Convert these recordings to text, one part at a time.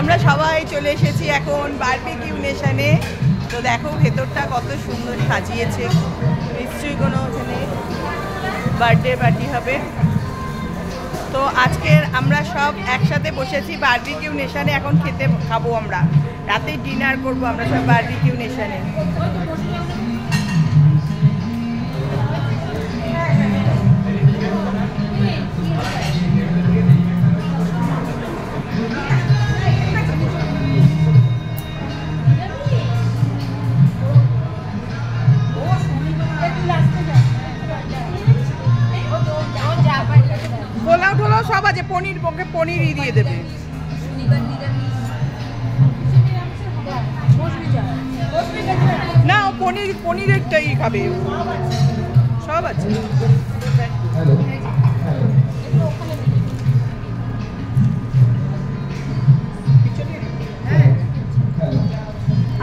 আমরা সবাই চলে এসেছি এখন বারবিকিউ নেশনে। তো দেখো ভেতরটা কত সুন্দর সাজিয়েছে, নিশ্চয়ই কোনো ওখানে বার্থডে পার্টি হবে। তো আজকের আমরা সব একসাথে বসেছি বারবিকিউ নেশনে, এখন খাবো আমরা, রাতে ডিনার করবো আমরা সব বারবিকিউ নেশনে। পোলাও টোলাও সব আছে, পনির পক্ষে পনিরই দিয়ে দেবে। না পনিরেরটাই খাবে, সব আছে।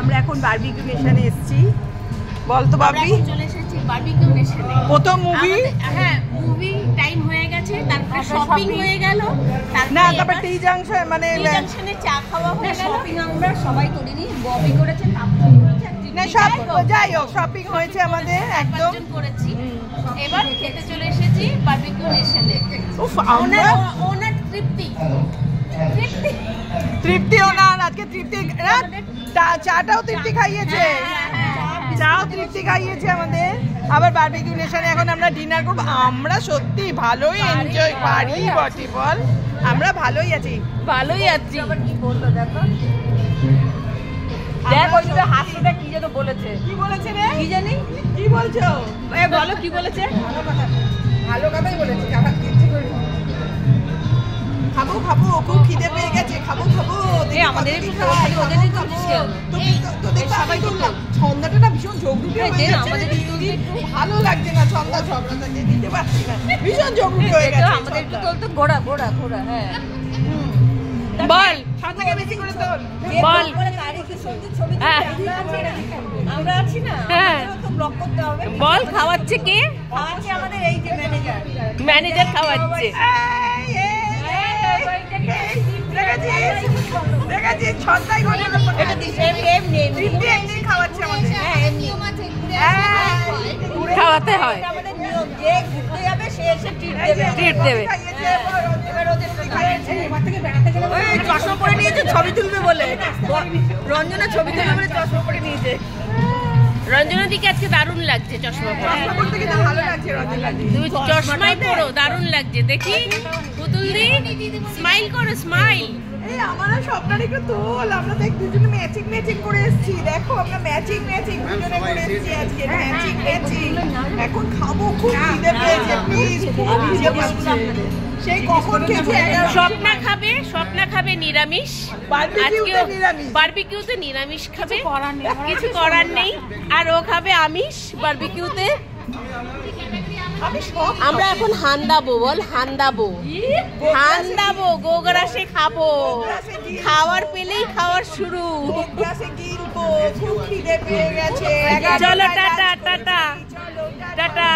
আমরা এখন বারবিকিউ নেশনে এসেছি। বলতো বাবি, চলে এসেছি বারবিকিউ নেশনে। প্রথম মুভি, হ্যাঁ মুভি টাইম হয়ে গেছে, তারপর শপিং হয়ে গেল, না তারপর টি জাংশন মানে টি জাংশনে চা খাওয়া হয়ে গেল। শপিং আমরা সবাই করিনি, ববি করেছে, না সব যাই হোক শপিং হয়েছে আমাদের একদম করেছি। এবার খেতে চলে এসেছি বারবিকিউ নেশনে। উফ, আমরা ওনার তৃপ্তি ওনার আজকে তৃপ্তি চাটাও তৃপ্তি খাইয়েছে, চাও তৃপ্তি খাইয়েছে আমাদের। আবার বারবিকিউ নেশনে এখন আমরা ডিনার করবো। আমরা সত্যি ভালোই এনজয় পারি বটি বল, আমরা ভালোই আছি। আবার কি বললো দেখো, দেখ ওই যে হাসিটা কি যেন বলেছে। কি বলেছে রে? কি জানি কি বলছো? বলো কি বলেছে। ভালো কথাই বলেছি। আবার কিচ্ছু করি খাবো খাবো, খুব খিদে পেয়ে গেছে, খাবো আমাদের একটু খাওয়াই, ওদেরই তো তোদের সবাই তো ছন্দাটা না ভীষণ ঝগড়ুটে হয়ে গেছে, আমাদের ভালো লাগছে না, ছন্দা ঝগড়াটাকে দিতে পারছি না, ভীষণ ঝগড়ুটে হয়ে গেছে। আমাদের একটু তোল তো ঘোড়া। হ্যাঁ বল, ছন্দাকে বেশি করে তোল বল। আমরা আছি না, তো ব্লক করতে হবে। বল খাওয়াচ্ছে কে? খাওয়াচ্ছে আমাদের এই যে ম্যানেজার খাওয়াচ্ছে। দেখেছিস ছন্দাই ঘটে এমনি খাওয়াচ্ছে আমাদের। খাওয়াতে হয়, আমাদের নিয়ম, যে ঘুরতে যাবে সে এসে ট্রিট দেবে। চশমা পরে নিয়েছে ছবি তুলবে বলে, রঞ্জনা ছবি তুলবে বলে চশমা পরে নিয়েছে। রঞ্জনা দিকে আজকে দারুণ লাগছে চশমা পরে, ভালো লাগছে। তুমি চশমাই পরো, দারুণ লাগছে। দেখি পুতুল দি স্মাইল করো, স্মাইল। এই আমারও স্বপ্নটা একটু তোল, আমরা দেখ দুজনে ম্যাচিং করে এসেছি। দেখো আমরা ম্যাচিং দুজনে করে এসেছি আজকে, ম্যাচিং। এখন খাবো, খুব খিদে পেয়েছে, প্লিজ খুব খিদে পাচ্ছে। সেই কখন খেয়েছে? স্বপ্না খাবে নিরামিষ, বারবিকিউতে নিরামিষ খাবে, কিছু করার নেই। আর ও খাবে আমিষ বারবিকিউতে। আমরা এখন হান্দাবো, বল হান্দাবো, গোগ্রাসে খাবো, খাওয়ার পেলেই খাওয়ার শুরু। খুব খিদে পেয়ে গেছে। চলো টাটা।